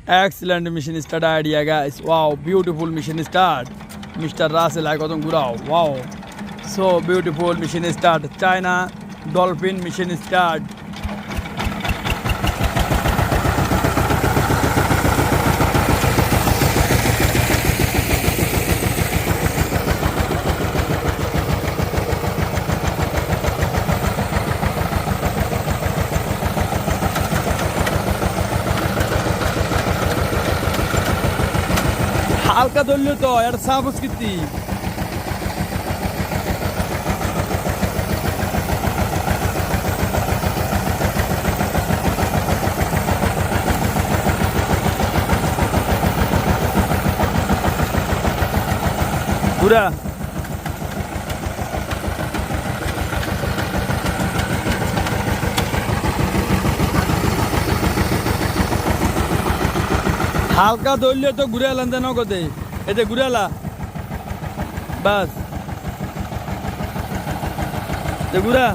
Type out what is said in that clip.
Excellent mission start idea, guys. Wow, beautiful mission start. Mr. Russell, I got on Gurao. Wow, so beautiful mission start. China dolphin mission start. হালকা ধরলে তো এটা suppose কিতি পুরা হালকা ধরলে তো ঘুরে এলাম দেন নগদে এতে ঘুরে এলা বাস ঘুরা